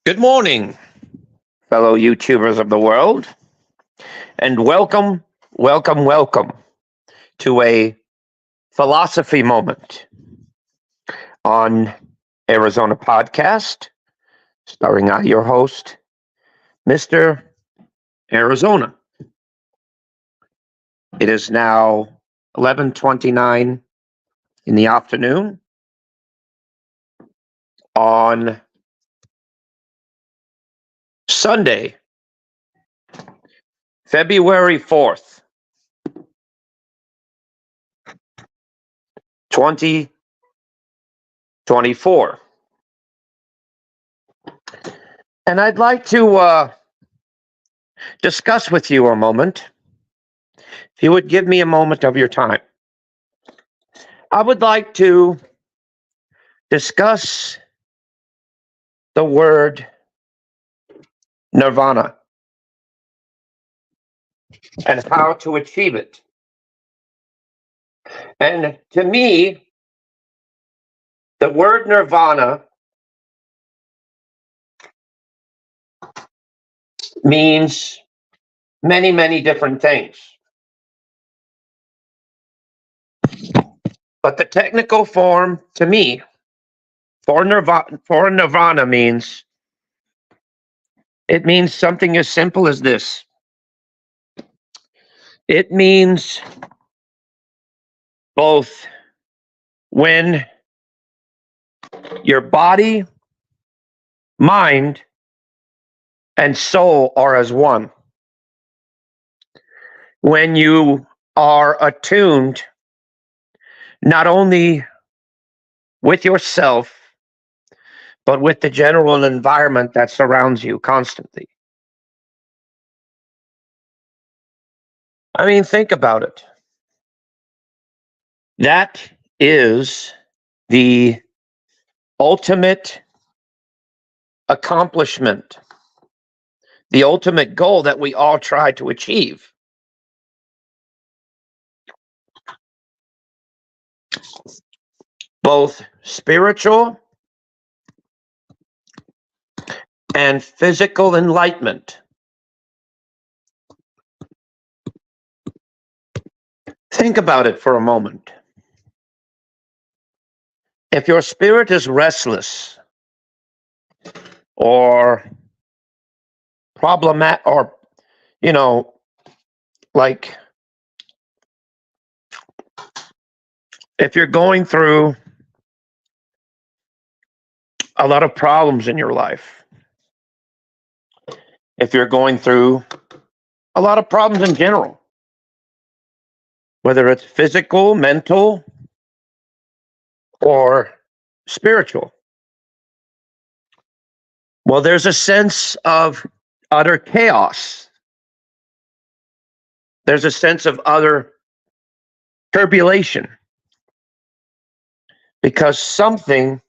Good morning, fellow YouTubers of the world, and welcome to a philosophy moment on Arizona Podcast, starring I, your host, Mr. Arizona. It is now 11:29 in the afternoon on Sunday, February 4th, 2024. And I'd like to discuss with you a moment. If you would give me a moment of your time, I would like to discuss the word nirvana and how to achieve it. And to me, the word nirvana means many different things. But the technical form to me for nirvana means something as simple as this. It means both when your body, mind, and soul are as one. When you are attuned not only with yourself, but with the general environment that surrounds you constantly. I mean, think about it. That is the ultimate accomplishment, the ultimate goal that we all try to achieve. Both spiritual and physical enlightenment. Think about it for a moment. If your spirit is restless or problematic, or, like if you're going through a lot of problems in your life, if you're going through a lot of problems in general, whether it's physical, mental, or spiritual, well, there's a sense of utter chaos. There's a sense of utter turbulation because something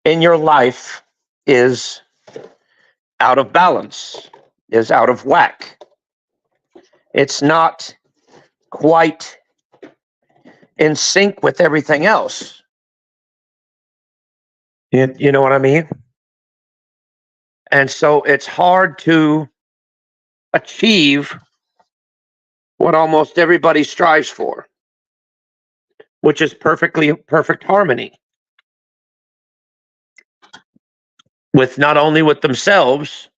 in your life is out of balance, is out of whack. It's not quite in sync with everything else. You know what I mean? And so it's hard to achieve what almost everybody strives for, which is perfect harmony with not only with themselves,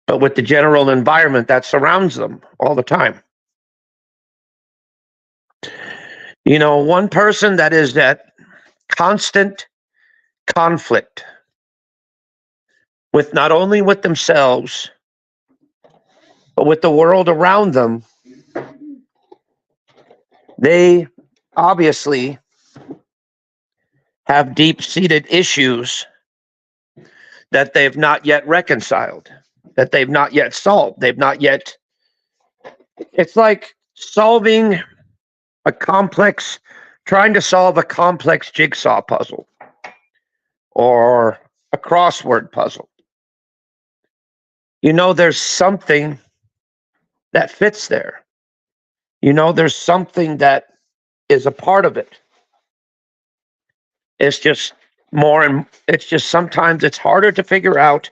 but with the general environment that surrounds them all the time. One person that is at constant conflict with not only with themselves, but with the world around them, they obviously have deep-seated issues that they've not yet reconciled, that they've not yet solved. It's like trying to solve a complex jigsaw puzzle or a crossword puzzle. There's something that fits there. There's something that is a part of it. It's just more, and it's just sometimes it's harder to figure out,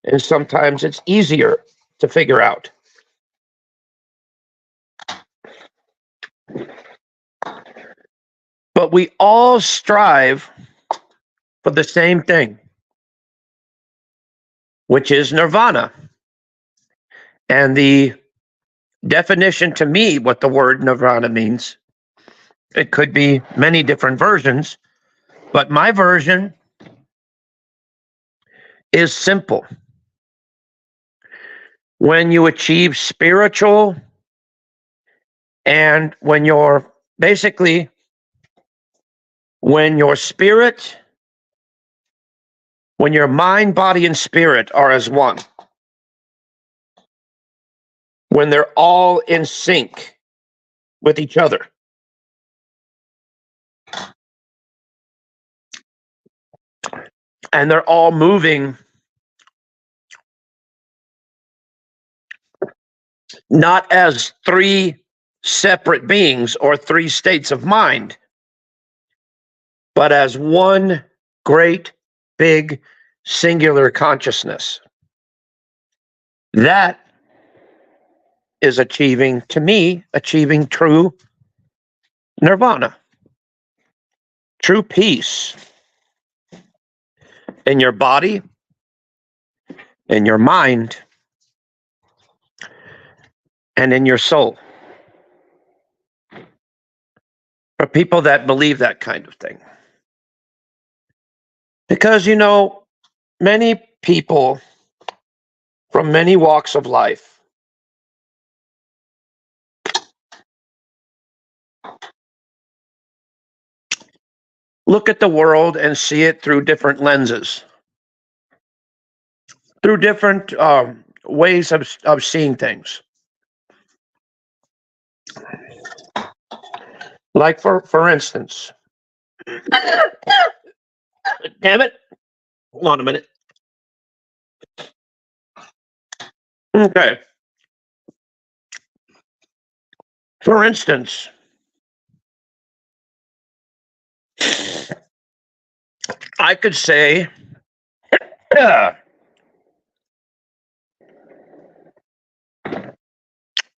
and sometimes it's easier to figure out. But we all strive for the same thing, which is nirvana. And the definition to me, what the word nirvana means, it could be many different versions, but my version is simple. When you achieve spiritual, and when you're basically, when your spirit, when your mind, body, and spirit are as one, when they're all in sync with each other, and they're all moving not as three separate beings or three states of mind, but as one great, big, singular consciousness. That is achieving, to me, achieving true nirvana, true peace in your body, in your mind, and in your soul. For people that believe that kind of thing. Because, many people from many walks of life look at the world and see it through different lenses, through different ways of seeing things. Like, for instance, damn it, hold on a minute. Okay. For instance, I could say,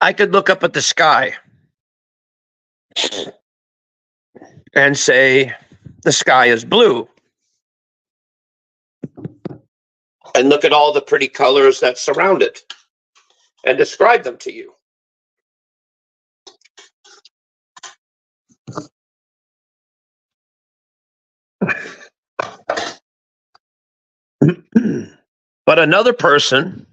I could look up at the sky and say, the sky is blue. And look at all the pretty colors that surround it and describe them to you. But another person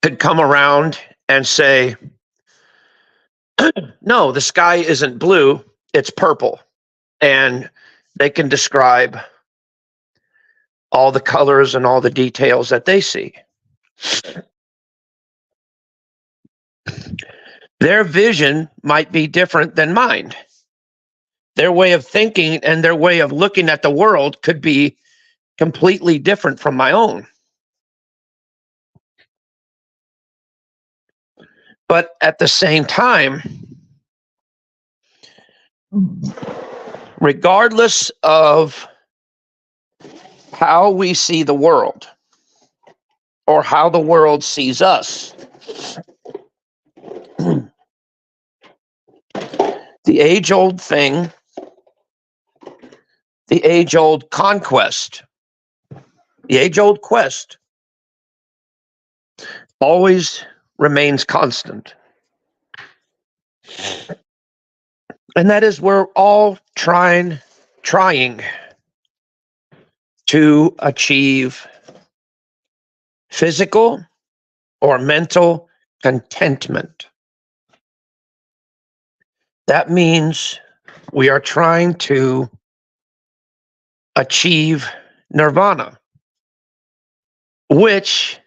could come around and say, no, the sky isn't blue, it's purple. And they can describe all the colors and all the details that they see. Their vision might be different than mine. Their way of thinking and their way of looking at the world could be completely different from my own. But at the same time, regardless of how we see the world or how the world sees us, the age-old thing, the age-old conquest, the age-old quest always remains constant. And that is, we're all trying to achieve physical or mental contentment. That means we are trying to achieve nirvana, which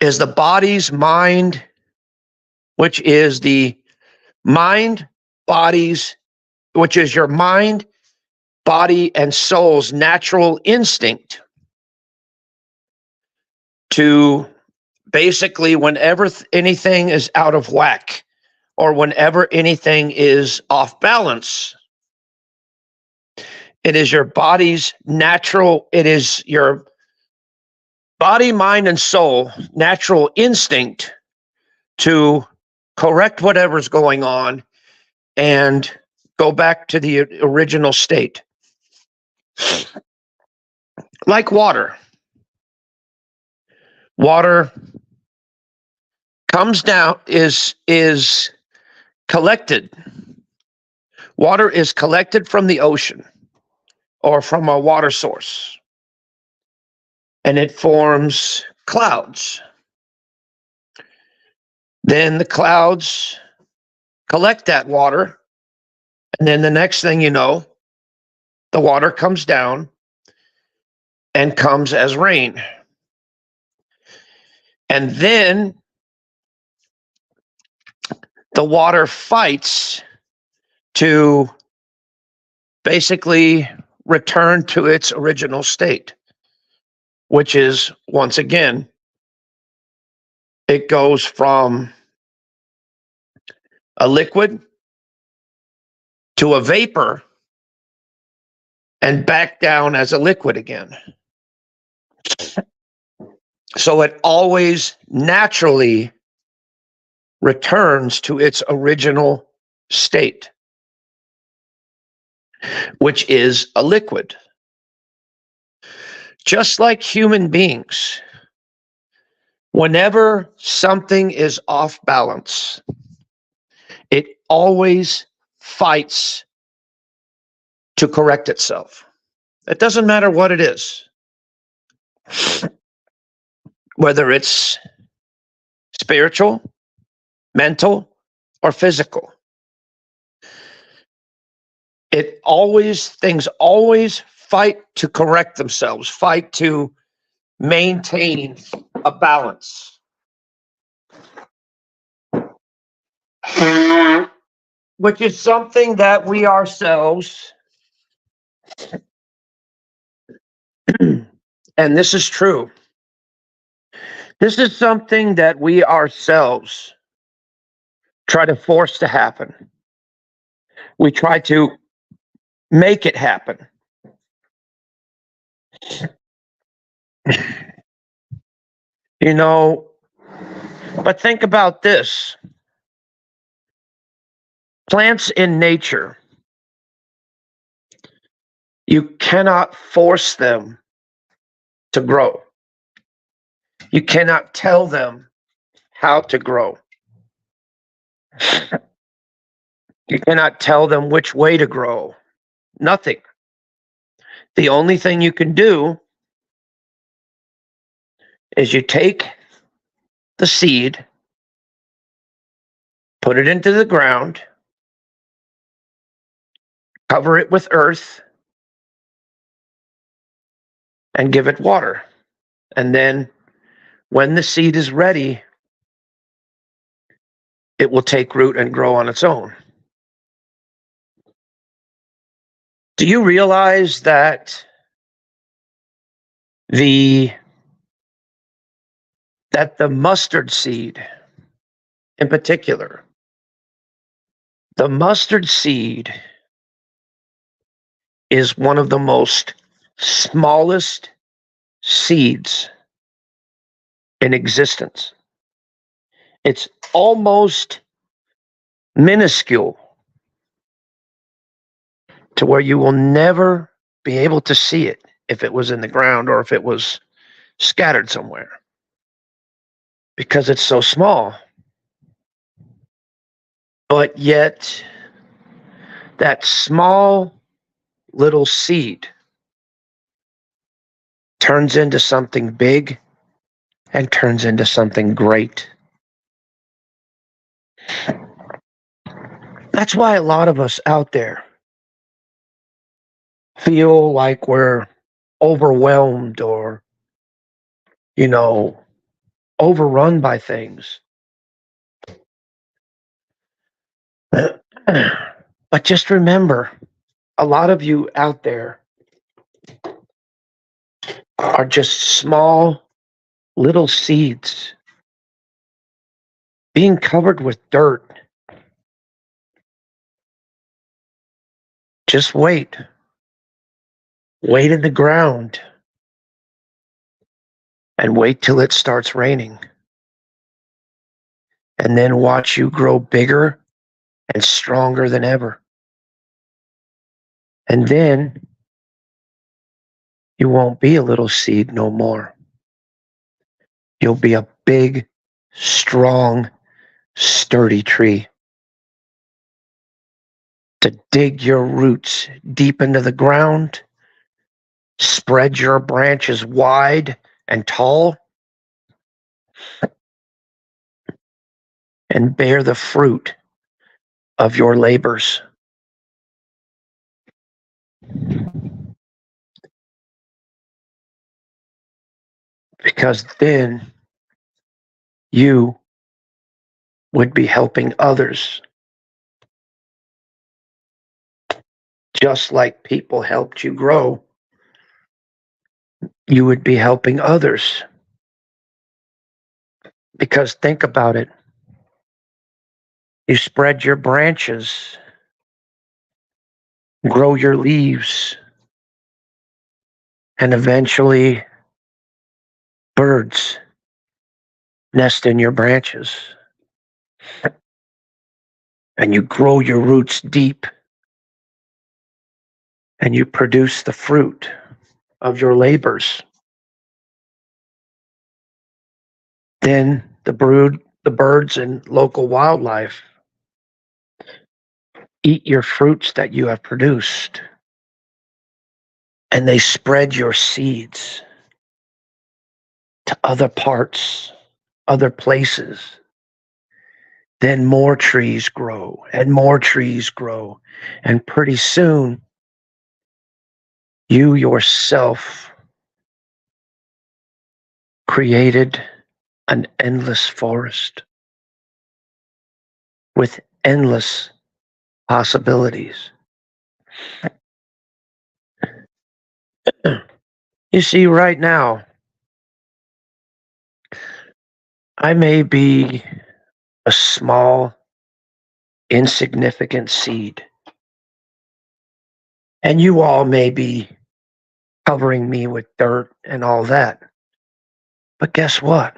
is the body's mind, which is the mind, body's, which is your mind, body, and soul's natural instinct to basically, whenever anything is out of whack or whenever anything is off balance, It is your body's natural, it is your body, mind, and soul natural instinct to correct whatever's going on and go back to the original state. Like water. Water comes down, is collected. Water is collected from the ocean or from a water source, and it forms clouds. Then the clouds collect that water, and then the next thing you know, the water comes down and comes as rain. And then the water fights to basically return to its original state, which is, once again, it goes from a liquid to a vapor and back down as a liquid again. So it always naturally returns to its original state, which is a liquid. Just like human beings, whenever something is off balance, it always fights to correct itself. It doesn't matter what it is, whether it's spiritual, mental, or physical. Things always fight to correct themselves, fight to maintain a balance. Which is something that we ourselves, and this is true, this is something that we ourselves try to force to happen. We try to make it happen. You know, but think about this. Plants in nature, you cannot force them to grow. You cannot tell them how to grow. You cannot tell them which way to grow. Nothing. The only thing you can do is you take the seed, put it into the ground, cover it with earth, and give it water. And then when the seed is ready, it will take root and grow on its own. Do you realize that the mustard seed in particular, the mustard seed is one of the most smallest seeds in existence. It's almost minuscule to where you will never be able to see it if it was in the ground or if it was scattered somewhere, because it's so small. But yet, that small little seed turns into something big and turns into something great. That's why a lot of us out there feel like we're overwhelmed or, overrun by things. But just remember, a lot of you out there are just small little seeds being covered with dirt. Just wait. Wait in the ground and wait till it starts raining. And then watch you grow bigger and stronger than ever. And then you won't be a little seed no more. You'll be a big, strong, sturdy tree. To dig your roots deep into the ground, spread your branches wide and tall, and bear the fruit of your labors. Because then you would be helping others, just like people helped you grow. You would be helping others. Because think about it. You spread your branches, grow your leaves, and eventually birds nest in your branches. And you grow your roots deep, and you produce the fruit of your labors. Then the birds and local wildlife eat your fruits that you have produced, and they spread your seeds to other parts, other places. Then more trees grow and more trees grow. And pretty soon, you yourself created an endless forest with endless possibilities. You see, right now, I may be a small, insignificant seed, and you all may be covering me with dirt and all that. But guess what?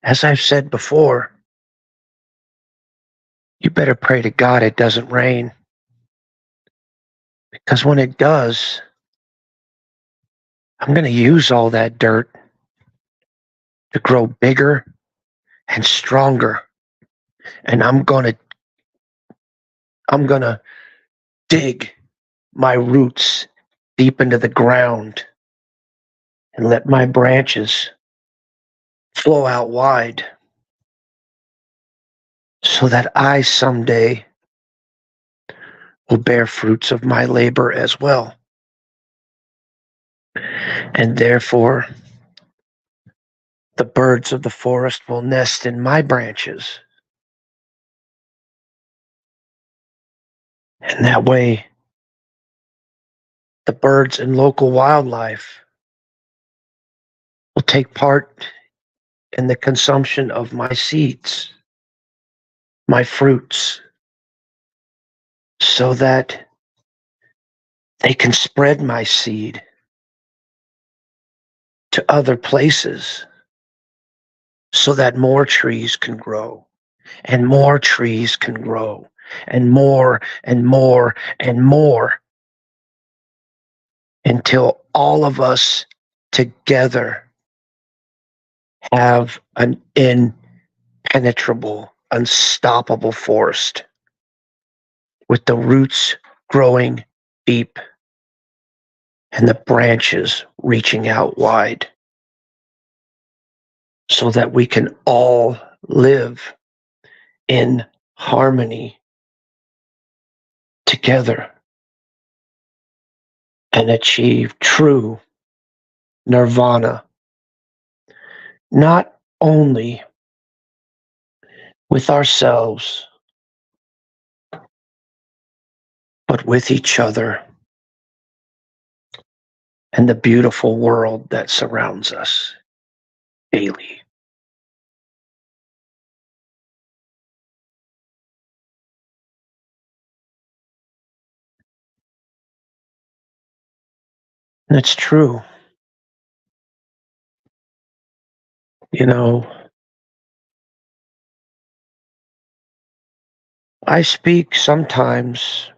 As I've said before, you better pray to God it doesn't rain. Because when it does, I'm going to use all that dirt to grow bigger and stronger. And I'm going to dig my roots deep into the ground and let my branches flow out wide so that I someday will bear fruits of my labor as well. And therefore, the birds of the forest will nest in my branches. And that way, the birds and local wildlife will take part in the consumption of my seeds, my fruits, so that they can spread my seed to other places so that more trees can grow and more trees can grow and more and more and more until all of us together have an impenetrable, unstoppable forest with the roots growing deep and the branches reaching out wide so that we can all live in harmony together and achieve true nirvana, not only with ourselves, but with each other and the beautiful world that surrounds us daily. And it's true. You know, I speak sometimes,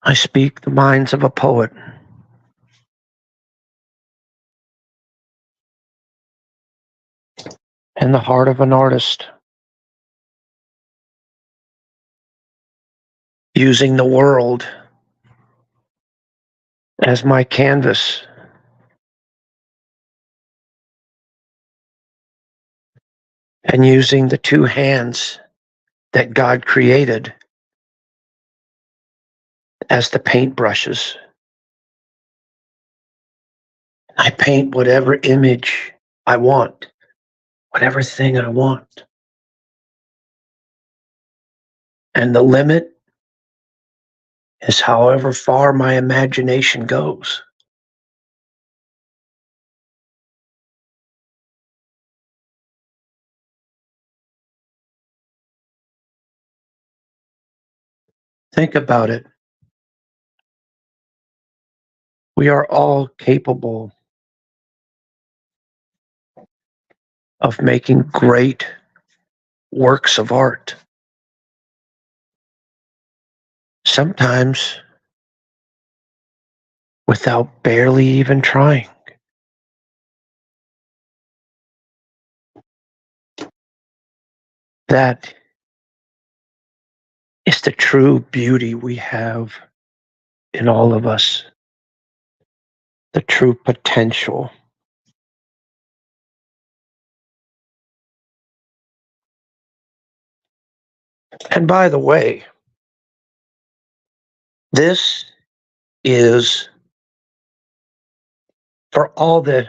I speak the minds of a poet and the heart of an artist, using the world as my canvas and using the two hands that God created as the paintbrushes. I paint whatever image I want, whatever thing I want. And the limit is however far my imagination goes. Think about it. We are all capable of making great works of art. Sometimes without barely even trying. That is the true beauty we have in all of us, the true potential. And by the way, this is for all the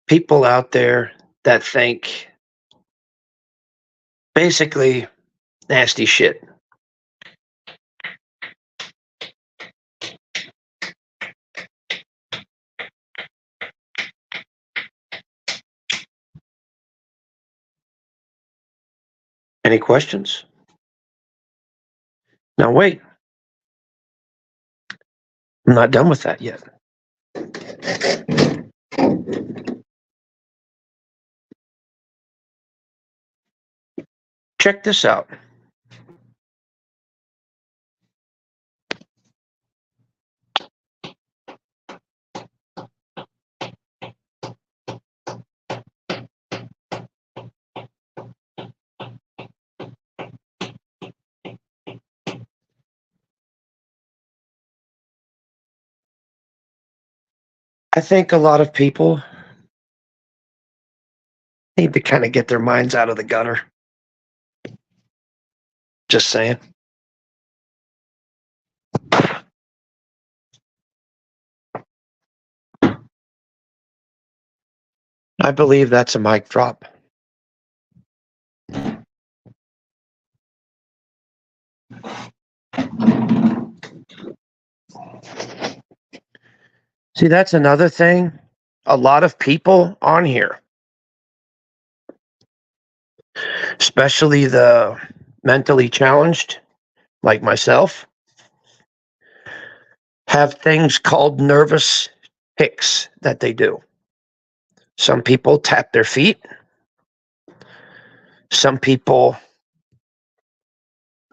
people out there that think basically nasty shit. Any questions? Now, wait, I'm not done with that yet. Check this out. I think a lot of people need to kind of get their minds out of the gutter. Just saying. I believe that's a mic drop. See, that's another thing. A lot of people on here, especially the mentally challenged, like myself, have things called nervous tics that they do. Some people tap their feet. Some people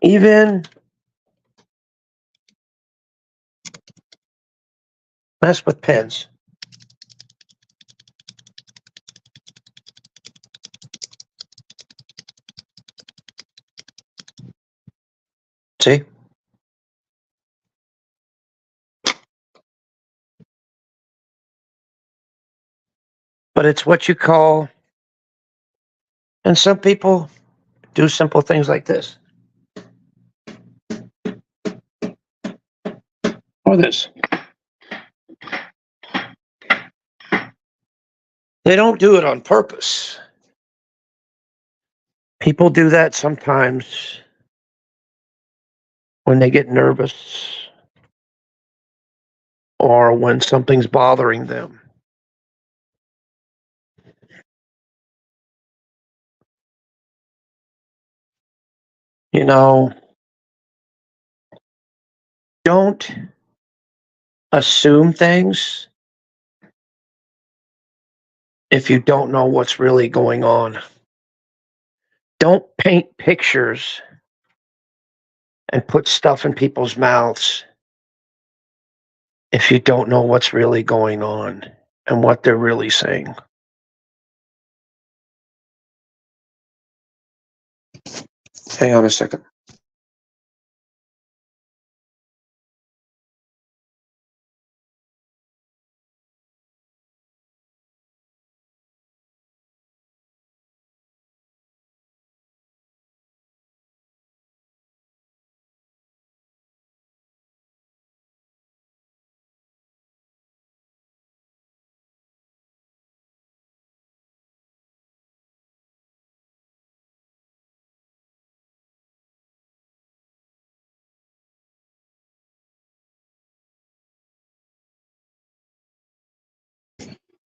even mess with pens. See? But it's what you call, and some people do simple things like this or this. They don't do it on purpose. People do that sometimes when they get nervous or when something's bothering them. You know, don't assume things if you don't know what's really going on. Don't paint pictures and put stuff in people's mouths if you don't know what's really going on and what they're really saying. Hang on a second.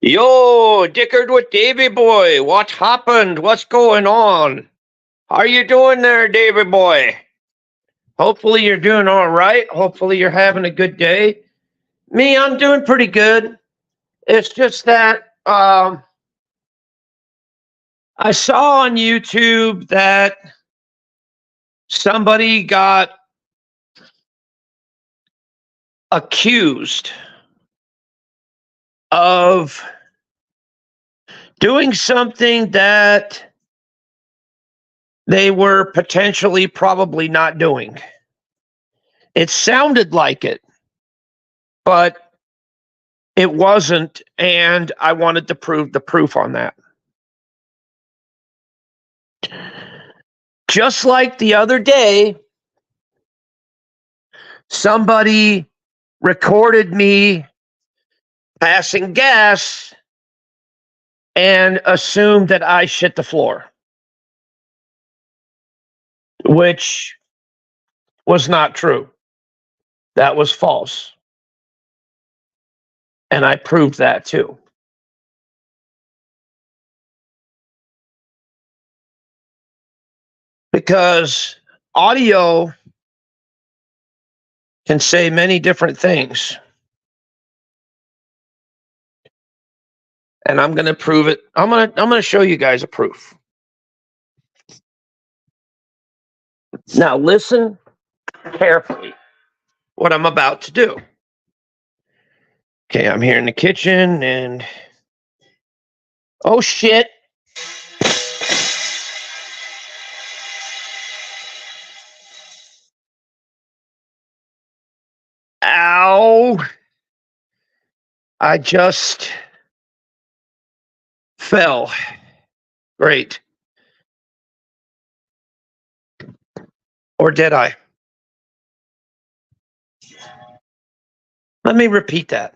Yo, Dickard with Davy Boy. What happened? What's going on? How are you doing there, Davy Boy? Hopefully you're doing all right. Hopefully you're having a good day. Me, I'm doing pretty good. It's just that I saw on YouTube that somebody got accused of doing something that they were potentially probably not doing. It sounded like it, but it wasn't, and I wanted to prove the proof on that. Just like the other day, somebody recorded me passing gas and assumed that I shit the floor, which was not true. That was false. And I proved that too. Because audio can say many different things. And I'm going to prove it. I'm going to show you guys a proof. Now listen carefully what I'm about to do. Okay, I'm here in the kitchen and oh shit. Ow. I just fell. Great. Or did I? Let me repeat that.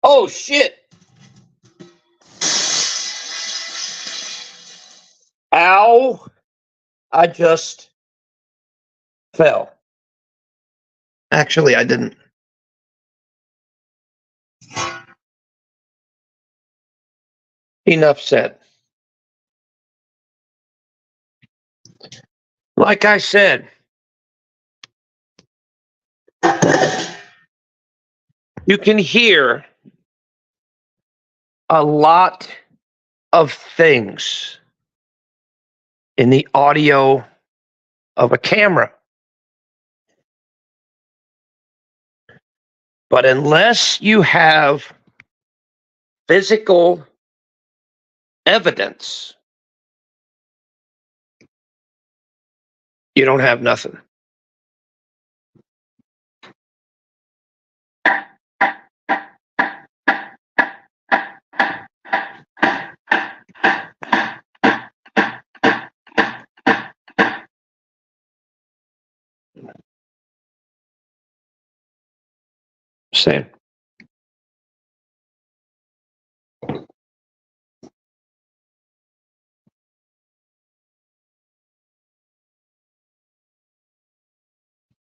Oh shit. Ow. I just fell. Actually, I didn't. Enough said. Like I said, you can hear a lot of things in the audio of a camera. But unless you have physical evidence, you don't have nothing. Same.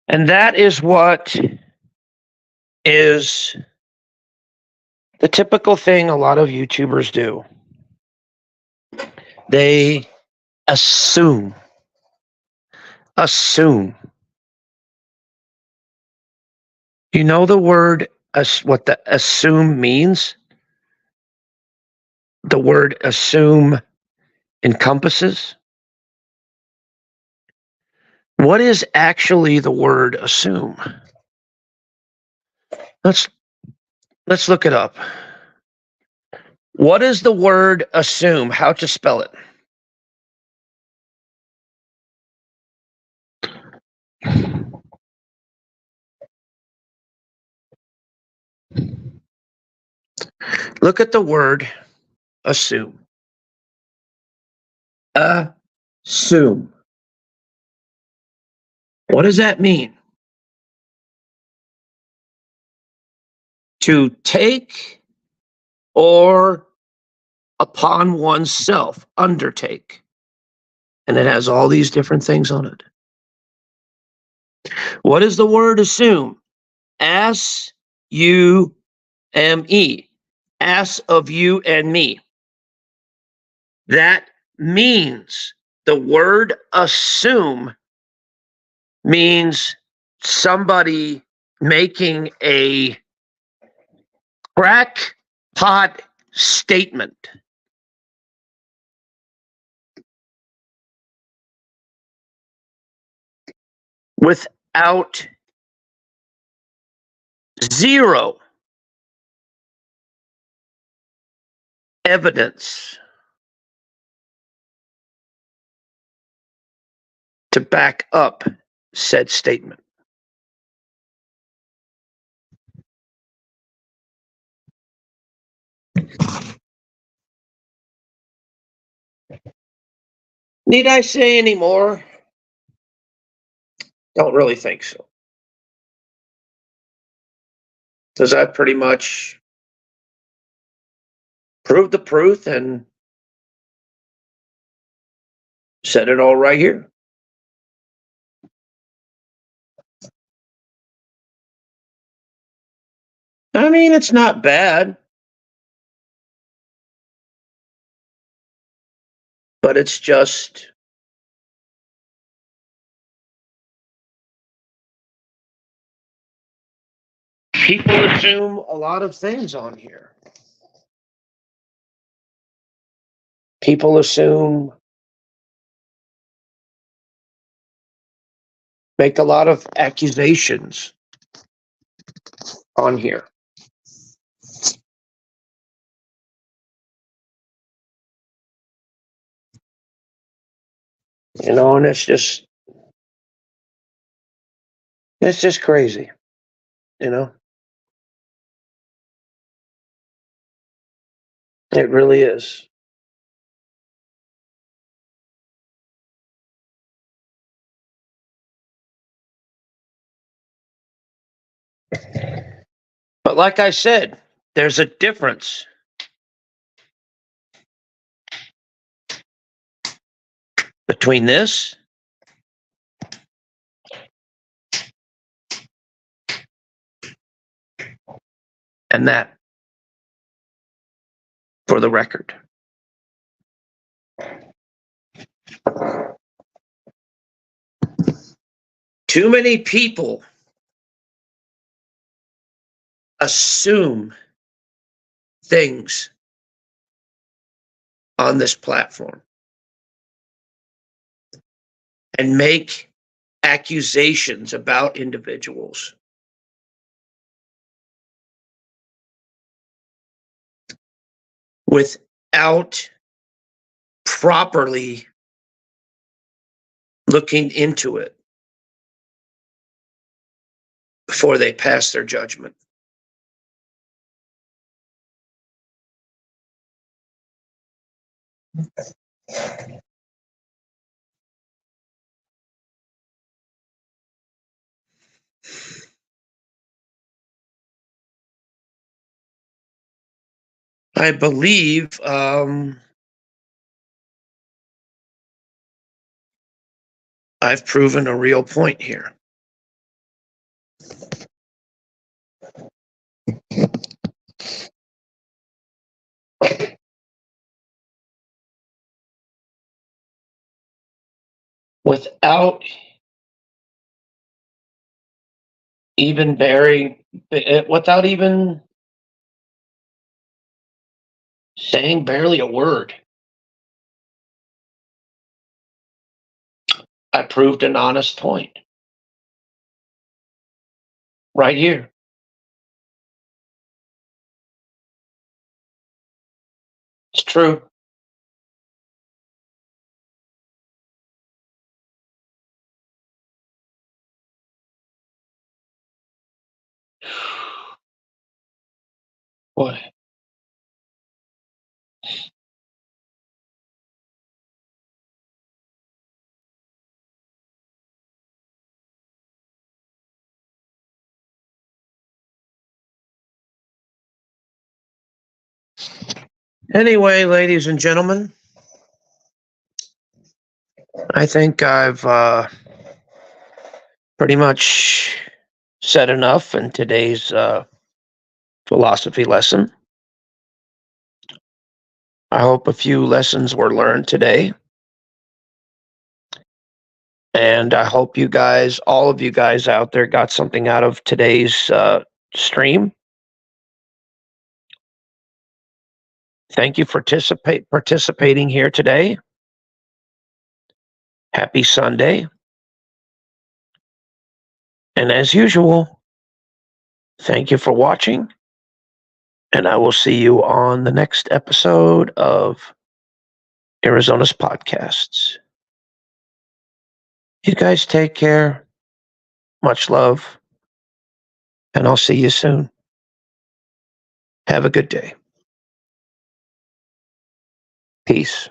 And that is what is the typical thing a lot of YouTubers do. They assume You know the word, what the assume means? The word assume encompasses? What is actually the word assume? Let's look it up. What is the word assume? How to spell it? Look at the word assume. Assume. What does that mean? To take or upon oneself, undertake. And it has all these different things on it. What is the word assume? S-U-M-E. Ass of you and me. That means the word assume means somebody making a crackpot statement. Without zero evidence to back up said statement. Need I say any more? Don't really think so. Does that pretty much prove the truth and said it all right here? I mean, it's not bad, but it's just people assume a lot of things on here. People assume, make a lot of accusations on here. You know, and it's just crazy, you know? It really is. But like I said, there's a difference between this and that, for the record. Too many people assume things on this platform and make accusations about individuals without properly looking into it before they pass their judgment. I believe I've proven a real point here. Without even without even saying barely a word. I proved an honest point right here. It's true. Boy. Anyway, ladies and gentlemen, I think I've pretty much said enough in today's philosophy lesson. I hope a few lessons were learned today. And I hope you guys, all of you guys out there, got something out of today's stream. Thank you for participating here today. Happy Sunday. And as usual, thank you for watching. And I will see you on the next episode of Arizona's podcasts. You guys take care. Much love. And I'll see you soon. Have a good day. Peace.